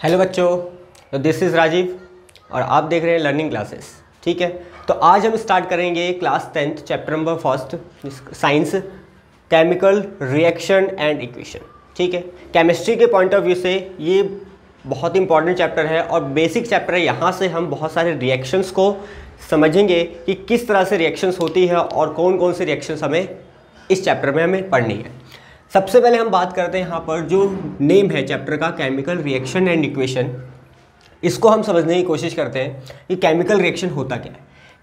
Hello बच्चों, तो this is Rajiv और आप देख रहे हैं लर्निंग क्लासेस। ठीक है, तो आज हम स्टार्ट करेंगे class 10th chapter number first science chemical reaction and equation. ठीक है, केमिस्ट्री के पॉइंट ऑफ व्यू से ये बहुत इंपॉर्टेंट चैप्टर है और बेसिक चैप्टर है। यहाँ से हम बहुत सारे रिएक्शंस को समझेंगे कि किस तरह से रिएक्शंस होती है और कौन कौन से रिएक्शंस हमें इस चैप्टर में हमें पढ़नी है। सबसे पहले हम बात करते हैं यहाँ पर जो नेम है चैप्टर का, केमिकल रिएक्शन एंड इक्वेशन। इसको हम समझने की कोशिश करते हैं कि केमिकल रिएक्शन होता क्या है।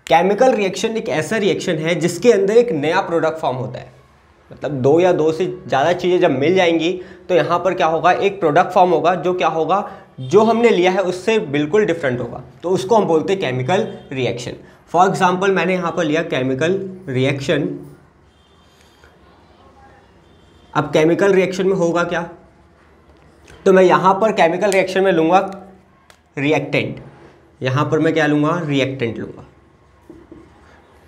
केमिकल रिएक्शन एक ऐसा रिएक्शन है जिसके अंदर एक नया प्रोडक्ट फॉर्म होता है। मतलब दो या दो से ज़्यादा चीज़ें जब मिल जाएंगी तो यहाँ पर क्या होगा, एक प्रोडक्ट फॉर्म होगा जो क्या होगा, जो हमने लिया है उससे बिल्कुल डिफरेंट होगा। तो उसको हम बोलते हैं केमिकल रिएक्शन। फॉर एग्जाम्पल मैंने यहाँ पर लिया केमिकल रिएक्शन। अब केमिकल रिएक्शन में होगा क्या, तो मैं यहाँ पर केमिकल रिएक्शन में लूँगा रिएक्टेंट। यहाँ पर मैं क्या लूँगा, रिएक्टेंट लूँगा,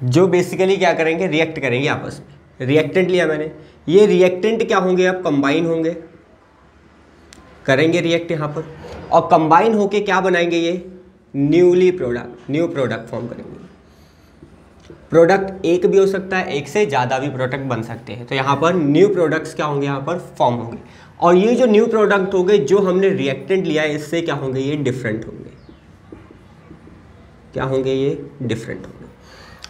जो बेसिकली क्या करेंगे, रिएक्ट करेंगे आपस में। रिएक्टेंट लिया मैंने, ये रिएक्टेंट क्या होंगे, अब कंबाइन होंगे, करेंगे रिएक्ट यहाँ पर, और कंबाइन होके क्या बनाएंगे, ये न्यू प्रोडक्ट फॉर्म करेंगे। प्रोडक्ट एक भी हो सकता है, एक से ज़्यादा भी प्रोडक्ट बन सकते हैं। तो यहाँ पर न्यू प्रोडक्ट्स क्या होंगे, यहाँ पर फॉर्म होंगे। और ये जो न्यू प्रोडक्ट होंगे, जो हमने रिएक्टेंट लिया है, इससे क्या होंगे, ये डिफरेंट होंगे। क्या होंगे, ये डिफरेंट होंगे।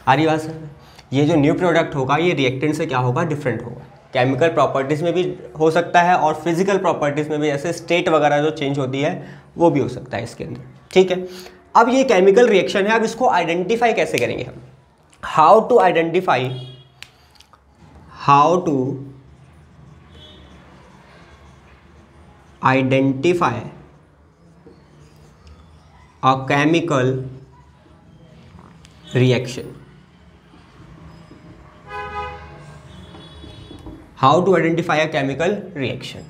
आ रही बात सर? ये जो न्यू प्रोडक्ट होगा ये रिएक्टेंट से क्या होगा, डिफरेंट होगा। केमिकल प्रॉपर्टीज़ में भी हो सकता है और फिजिकल प्रॉपर्टीज़ में भी, जैसे स्टेट वगैरह जो चेंज होती है वो भी हो सकता है इसके अंदर। ठीक है, अब ये केमिकल रिएक्शन है। अब इसको आइडेंटिफाई कैसे करेंगे हम, how to identify a chemical reaction। how to identify a chemical reaction,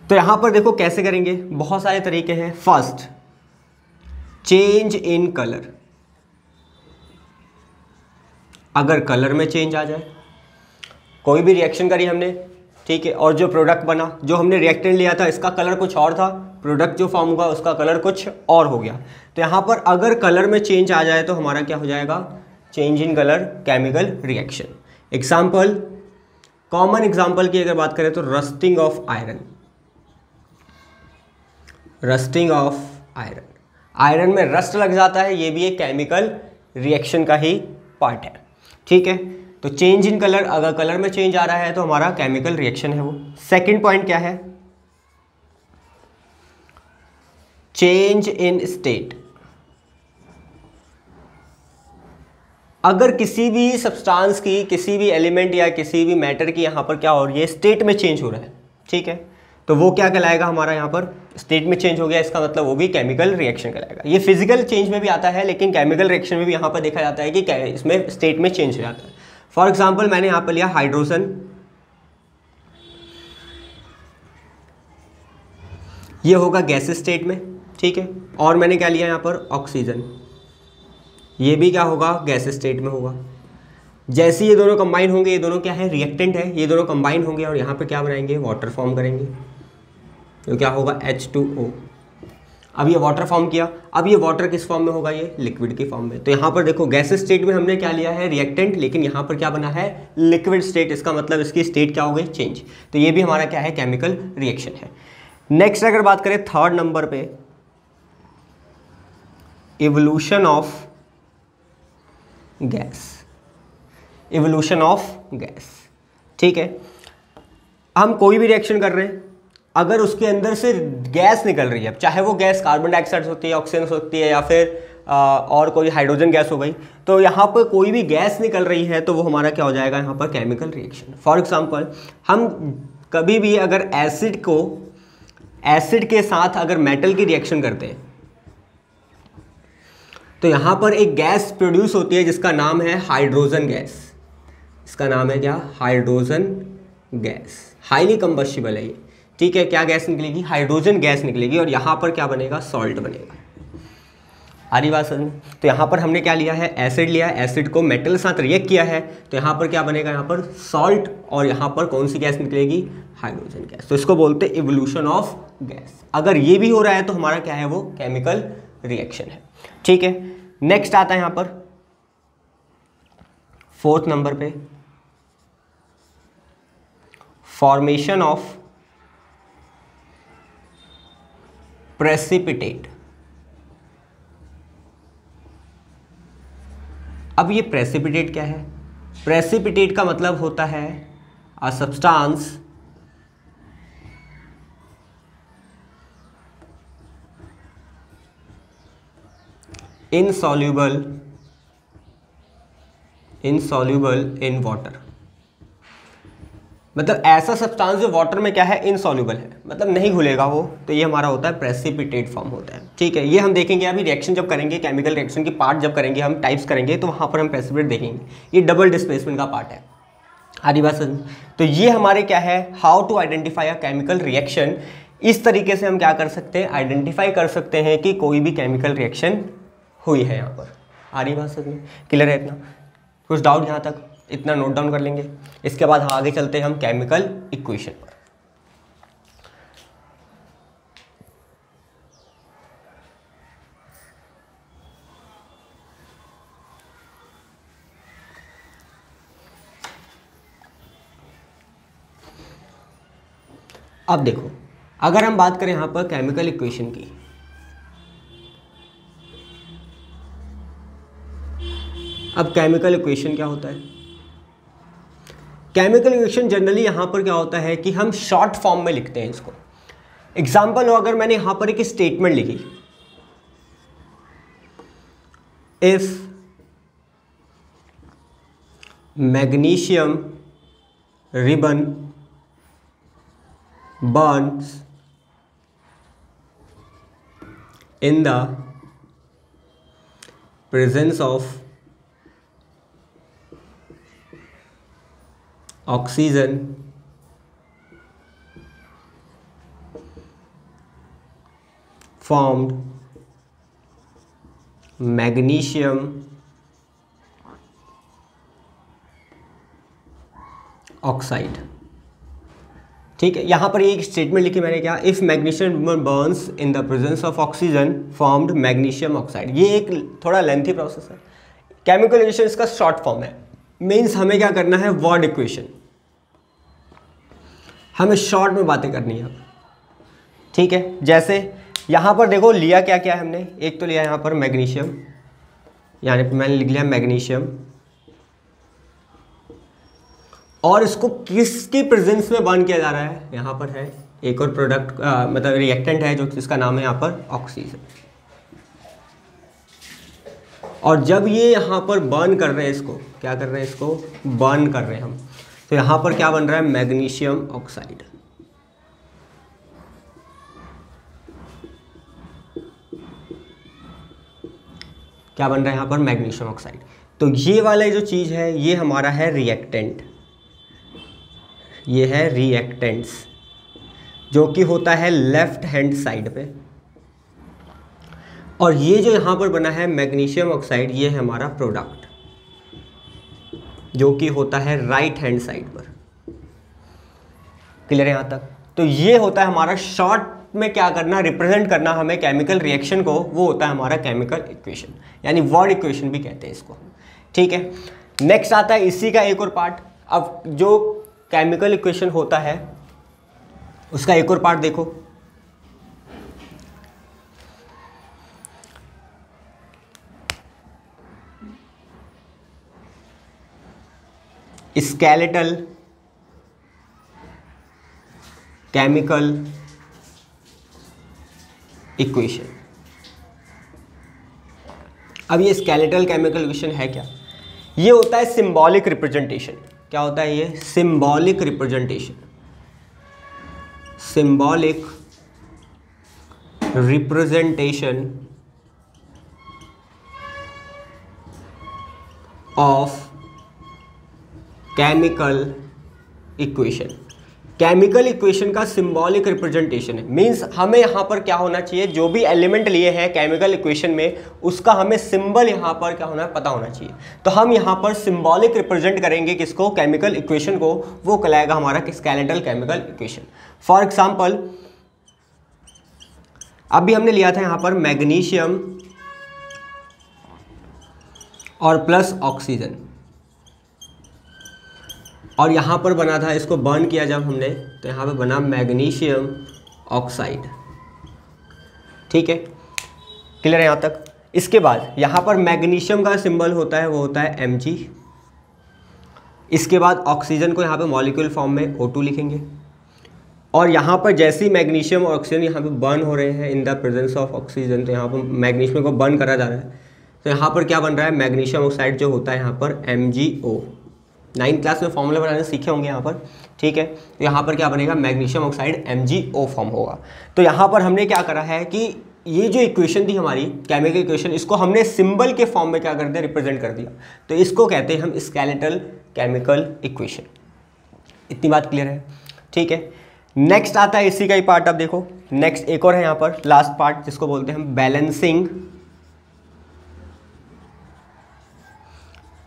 तो यहां पर देखो कैसे करेंगे, बहुत सारे तरीके हैं। First, change in colour. अगर कलर में चेंज आ जाए, कोई भी रिएक्शन करी हमने, ठीक है, और जो प्रोडक्ट बना, जो हमने रिएक्टेंट लिया था इसका कलर कुछ और था, प्रोडक्ट जो फॉर्म हुआ उसका कलर कुछ और हो गया। तो यहाँ पर अगर कलर में चेंज आ जाए तो हमारा क्या हो जाएगा, change in colour, chemical reaction. Example, common example की अगर बात करें तो rusting of iron. Rusting of iron, iron में रस्ट लग जाता है, ये भी एक केमिकल रिएक्शन का ही पार्ट है। ठीक है, तो चेंज इन कलर, अगर कलर में चेंज आ रहा है तो हमारा केमिकल रिएक्शन है वो। सेकंड पॉइंट क्या है, चेंज इन स्टेट। अगर किसी भी सब्सटेंस की, किसी भी एलिमेंट या किसी भी मैटर की यहाँ पर क्या हो रही है, स्टेट में चेंज हो रहा है, ठीक है, तो वो क्या कहलाएगा, हमारा यहाँ पर स्टेट में चेंज हो गया, इसका मतलब वो भी केमिकल रिएक्शन कहलाएगा। ये फिजिकल चेंज में भी आता है, लेकिन केमिकल रिएक्शन में भी यहाँ पर देखा जाता है कि इसमें स्टेट में चेंज हो जाता है। फॉर एग्जाम्पल मैंने यहाँ पर लिया हाइड्रोजन, ये होगा गैस स्टेट में, ठीक है, और मैंने क्या लिया यहाँ पर, ऑक्सीजन, ये भी क्या होगा, गैस स्टेट में होगा। जैसे ये दोनों कंबाइन होंगे, ये दोनों क्या है, रिएक्टेंट है, ये दोनों कंबाइन होंगे और यहाँ पे क्या बनाएंगे, वाटर फॉर्म करेंगे, तो क्या होगा, H2O। अब ये वाटर फॉर्म किया, अब ये वाटर किस फॉर्म में होगा, ये लिक्विड की फॉर्म में। तो यहाँ पर देखो गैस स्टेट में हमने क्या लिया है, रिएक्टेंट, लेकिन यहाँ पर क्या बना है, लिक्विड स्टेट। इसका मतलब इसकी स्टेट क्या हो गई, चेंज। तो ये भी हमारा क्या है, केमिकल रिएक्शन है। नेक्स्ट अगर बात करें थर्ड नंबर पे, evolution of gas. Evolution of gas, ठीक है, हम कोई भी रिएक्शन कर रहे हैं, अगर उसके अंदर से गैस निकल रही है, चाहे वो गैस कार्बन डाइऑक्साइड होती है, ऑक्सीजन होती है, या फिर और कोई हाइड्रोजन गैस हो गई, तो यहाँ पर कोई भी गैस निकल रही है तो वो हमारा क्या हो जाएगा, यहाँ पर केमिकल रिएक्शन। फॉर एग्जांपल, हम कभी भी अगर एसिड के साथ अगर मेटल की रिएक्शन करते हैं तो यहाँ पर एक गैस प्रोड्यूस होती है जिसका नाम है हाइड्रोजन गैस। इसका नाम है क्या, हाइड्रोजन गैस। हाईली कंबस्टिबल है ये, ठीक है। क्या गैस निकलेगी, हाइड्रोजन गैस निकलेगी, और यहाँ पर क्या बनेगा, सॉल्ट बनेगा। आ रही बात समझ में? तो यहाँ पर हमने क्या लिया है, एसिड लिया है, एसिड को मेटल के साथ रिएक्ट किया है, तो यहाँ पर क्या बनेगा, यहाँ पर सॉल्ट, और यहाँ पर कौन सी गैस निकलेगी, हाइड्रोजन गैस। तो इसको बोलते हैं इवोल्यूशन ऑफ गैस। अगर ये भी हो रहा है तो हमारा क्या है, वो केमिकल रिएक्शन है। ठीक है, नेक्स्ट आता है यहां पर 4th नंबर पे, फॉर्मेशन ऑफ प्रेसिपिटेट। अब ये प्रेसिपिटेट क्या है? प्रेसिपिटेट का मतलब होता है a substance insoluble in water. मतलब ऐसा सब्सटेंस जो वाटर में क्या है, इनसॉल्यूबल है, मतलब नहीं घुलेगा वो, तो ये हमारा होता है प्रेसिपिटेट फॉर्म होता है। ठीक है, ये हम देखेंगे अभी रिएक्शन जब करेंगे, केमिकल रिएक्शन की पार्ट जब करेंगे, हम टाइप्स करेंगे, तो वहाँ पर हम प्रेसिपिटेट देखेंगे। ये डबल डिस्प्लेसमेंट का पार्ट है। आदि बात समझ। तो ये हमारे क्या है, how to identify a chemical reaction. इस तरीके से हम क्या कर सकते हैं, आइडेंटिफाई कर सकते हैं कि कोई भी केमिकल रिएक्शन हुई है यहाँ पर। आ रही बात समझ में? क्लियर है इतना? कुछ डाउट यहाँ तक? इतना नोट डाउन कर लेंगे। इसके बाद हम आगे चलते हैं हम केमिकल इक्वेशन पर। अब देखो, अगर हम बात करें यहाँ पर केमिकल इक्वेशन की, अब केमिकल इक्वेशन क्या होता है? केमिकल इक्वेशन जनरली यहां पर क्या होता है कि हम शॉर्ट फॉर्म में लिखते हैं इसको। एग्जांपल हो, अगर मैंने यहां पर एक स्टेटमेंट लिखी, if magnesium ribbon Burns in the presence of oxygen formed magnesium oxide. ठीक है, यहां पर एक स्टेटमेंट लिखी मैंने, क्या, if magnesium Burns in the presence of oxygen formed magnesium oxide. ये एक थोड़ा लेंथी प्रोसेस है। केमिकल रिएक्शन इसका शॉर्ट फॉर्म है। मीन्स हमें क्या करना है, वर्ड इक्वेशन, हमें शॉर्ट में बातें करनी है। ठीक है, जैसे यहां पर देखो लिया क्या क्या है हमने, एक तो लिया यहां पर मैग्नीशियम, यानी मैंने लिख लिया मैग्नीशियम, और इसको किसकी प्रेजेंस में बर्न किया जा रहा है, यहां पर है एक और प्रोडक्ट, मतलब रिएक्टेंट है जो जिसका नाम है यहां पर ऑक्सीजन। और जब ये यहाँ पर बर्न कर रहे हैं, इसको क्या कर रहे हैं, इसको बर्न कर रहे हैं हम, तो यहाँ पर क्या बन रहा है, मैग्नीशियम ऑक्साइड। क्या बन रहा है यहाँ पर, मैग्नीशियम ऑक्साइड। तो ये वाला जो चीज़ है ये हमारा है रिएक्टेंट, ये है रिएक्टेंट्स, जो कि होता है लेफ्ट हैंड साइड पे। और ये जो यहाँ पर बना है मैग्नीशियम ऑक्साइड, ये है हमारा प्रोडक्ट, जो कि होता है राइट हैंड साइड पर। क्लियर है यहाँ तक? तो ये होता है हमारा शॉर्ट में क्या करना, रिप्रेजेंट करना हमें केमिकल रिएक्शन को, वो होता है हमारा केमिकल इक्वेशन, यानी वर्ड इक्वेशन भी कहते हैं इसको। ठीक है, नेक्स्ट आता है इसी का एक और पार्ट। अब जो केमिकल इक्वेशन होता है उसका एक और पार्ट देखो, स्केलेटल केमिकल इक्वेशन। अब ये स्केलेटल केमिकल इक्वेशन है क्या, ये होता है सिंबॉलिक रिप्रेजेंटेशन। क्या होता है ये, symbolic representation, symbolic representation of chemical equation. Chemical equation का सिंबॉलिक रिप्रेजेंटेशन है, मींस हमें यहाँ पर क्या होना चाहिए, जो भी एलिमेंट लिए हैं केमिकल इक्वेशन में उसका हमें सिंबल यहाँ पर क्या होना है, पता होना चाहिए। तो हम यहाँ पर सिंबॉलिक रिप्रेजेंट करेंगे किसको, केमिकल इक्वेशन को, वो कहलाएगा हमारा skeletal chemical equation. For example अभी हमने लिया था यहाँ पर मैग्नीशियम और प्लस ऑक्सीजन, और यहाँ पर बना था, इसको बर्न किया जब हमने तो यहाँ पर बना मैग्नीशियम ऑक्साइड। ठीक है, क्लियर है यहाँ तक। इसके बाद यहाँ पर मैग्नीशियम का सिंबल होता है, वो होता है Mg। इसके बाद ऑक्सीजन को यहाँ पे मॉलिक्यूल फॉर्म में O2 लिखेंगे, और यहाँ पर जैसे ही मैग्नीशियम और ऑक्सीजन यहाँ पे बर्न हो रहे हैं in the presence of oxygen, तो यहाँ पर मैग्नीशियम को बर्न करा जा रहा है, तो यहाँ पर क्या बन रहा है, मैग्नीशियम ऑक्साइड जो होता है यहाँ पर MgO। 9th क्लास में फॉर्मूला बनाने सीखे होंगे यहाँ पर। ठीक है, तो यहाँ पर क्या बनेगा, मैग्नीशियम ऑक्साइड MgO फॉर्म होगा। तो यहाँ पर हमने क्या करा है कि ये जो इक्वेशन थी हमारी केमिकल इक्वेशन, इसको हमने सिंबल के फॉर्म में क्या कर दिया, रिप्रेजेंट कर दिया। तो इसको कहते हैं हम स्केलेटल केमिकल इक्वेशन। इतनी बात क्लियर है। ठीक है, नेक्स्ट आता है इसी का ही पार्ट। अब देखो नेक्स्ट एक और है यहाँ पर लास्ट पार्ट, जिसको बोलते हैं हम बैलेंसिंग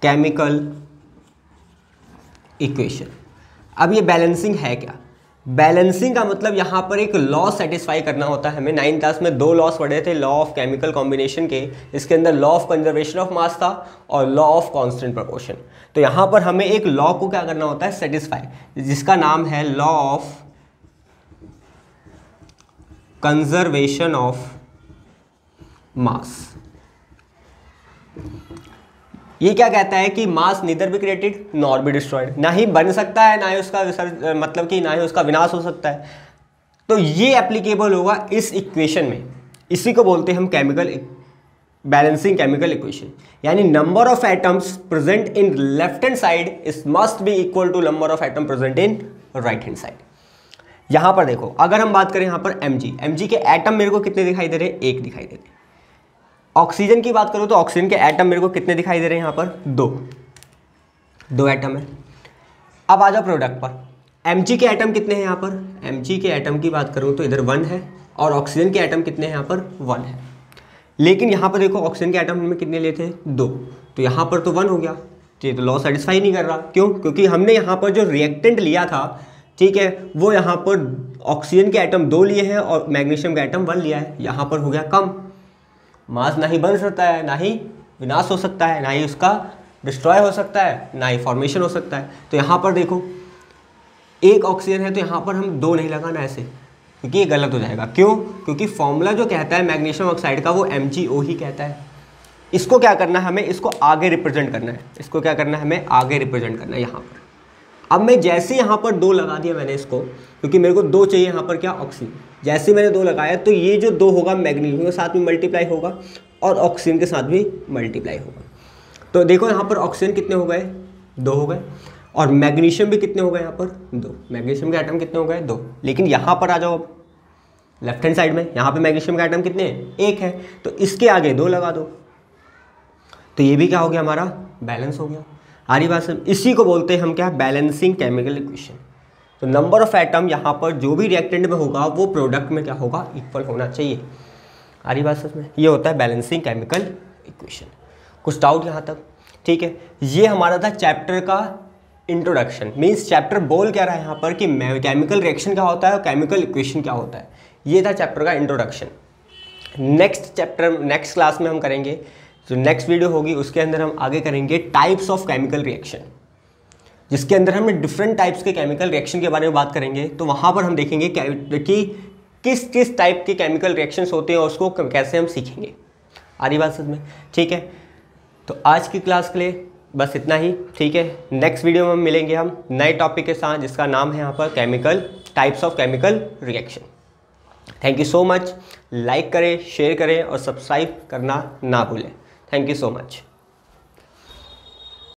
केमिकल इक्वेशन। अब ये बैलेंसिंग है क्या? बैलेंसिंग का मतलब यहाँ पर एक लॉ सेटिस्फाई करना होता है हमें। 9th क्लास में 2 लॉस पढ़े थे, लॉ ऑफ केमिकल कॉम्बिनेशन के। इसके अंदर लॉ ऑफ कंजर्वेशन ऑफ मास था और लॉ ऑफ कांस्टेंट प्रोपोर्शन। तो यहाँ पर हमें एक लॉ को क्या करना होता है, सेटिस्फाई, जिसका नाम है law of conservation of mass. ये क्या कहता है कि mass neither be created nor be destroyed, ना ही बन सकता है, ना ही उसका मतलब कि ना ही उसका विनाश हो सकता है। तो ये एप्लीकेबल होगा इस इक्वेशन में। इसी को बोलते हैं हम केमिकल बैलेंसिंग केमिकल इक्वेशन। यानी number of atoms present in left hand side is must be equal to number of atom present in right hand side. यहां पर देखो, अगर हम बात करें यहां पर Mg के एटम मेरे को कितने दिखाई दे रहे हैं, 1 दिखाई दे रहे हैं। ऑक्सीजन की बात करूं तो ऑक्सीजन के एटम मेरे को कितने दिखाई दे रहे हैं, यहाँ पर 2 एटम है। अब आ जाओ प्रोडक्ट पर, Mg के एटम कितने हैं यहाँ पर, Mg के एटम की बात करूं तो इधर 1 है, और ऑक्सीजन के एटम कितने हैं यहाँ पर 1 है। लेकिन यहाँ पर देखो ऑक्सीजन के एटम में कितने लिए थे, 2, तो यहाँ पर तो 1 हो गया। ये तो लॉ सेटिस्फाई नहीं कर रहा। क्यों? क्योंकि हमने यहाँ पर जो रिएक्टेंट लिया था, ठीक है, वो यहाँ पर ऑक्सीजन के एटम 2 लिए हैं और मैग्नीशियम का एटम 1 लिया है। यहाँ पर हो गया कम, मास ना ही बन सकता है, ना ही विनाश हो सकता है, ना ही उसका डिस्ट्रॉय हो सकता है, ना ही फॉर्मेशन हो सकता है। तो यहाँ पर देखो 1 ऑक्सीजन है, तो यहाँ पर हम 2 नहीं लगाना ऐसे, क्योंकि ये गलत हो जाएगा। क्यों? क्योंकि फॉर्मूला जो कहता है मैग्नीशियम ऑक्साइड का वो MgO ही कहता है। इसको क्या करना है हमें, इसको आगे रिप्रेजेंट करना है। इसको क्या करना है हमें, आगे रिप्रेजेंट करना है यहाँ पर। अब मैं जैसे यहाँ पर 2 लगा दिया मैंने इसको, क्योंकि मेरे को 2 चाहिए यहाँ पर क्या, ऑक्सीजन। जैसे मैंने 2 लगाया तो ये जो 2 होगा मैग्नीशियम के साथ में मल्टीप्लाई होगा और ऑक्सीजन के साथ भी मल्टीप्लाई होगा। तो देखो यहाँ पर ऑक्सीजन कितने हो गए, 2 हो गए, और मैग्नीशियम भी कितने हो गए यहाँ पर, 2। मैग्नीशियम के एटम कितने हो गए, 2। लेकिन यहाँ पर आ जाओ अब लेफ्ट हैंड साइड में, यहाँ पे मैग्नीशियम का एटम कितने हैं, 1 है, तो इसके आगे 2 लगा दो, तो ये भी क्या हो गया हमारा, बैलेंस हो गया। आ रही बात समझ? इसी को बोलते हैं हम क्या, बैलेंसिंग केमिकल इक्वेशन। तो नंबर ऑफ एटम यहाँ पर जो भी रिएक्टेंट में होगा वो प्रोडक्ट में क्या होगा, इक्वल होना चाहिए। आ रही बात समझ में? ये होता है बैलेंसिंग केमिकल इक्वेशन। कुछ डाउट यहाँ तक? ठीक है, ये हमारा था चैप्टर का इंट्रोडक्शन। मीन्स चैप्टर बोल क्या रहा है यहाँ पर कि केमिकल रिएक्शन क्या होता है और केमिकल इक्वेशन क्या होता है। ये था चैप्टर का introduction. Next chapter next class में हम करेंगे, जो नेक्स्ट वीडियो होगी उसके अंदर हम आगे करेंगे टाइप्स ऑफ केमिकल रिएक्शन, जिसके अंदर हम डिफरेंट टाइप्स के केमिकल रिएक्शन के बारे में बात करेंगे। तो वहाँ पर हम देखेंगे कि किस किस टाइप के केमिकल रिएक्शंस होते हैं और उसको कैसे हम सीखेंगे। आ रही बात समझ में? ठीक है, तो आज की क्लास के लिए बस इतना ही। ठीक है, नेक्स्ट वीडियो में मिलेंगे हम नए टॉपिक के साथ, जिसका नाम है यहाँ पर chemical types of chemical reaction. Thank you so much. Like करें, शेयर करें और सब्सक्राइब करना ना भूलें। Thank you so much.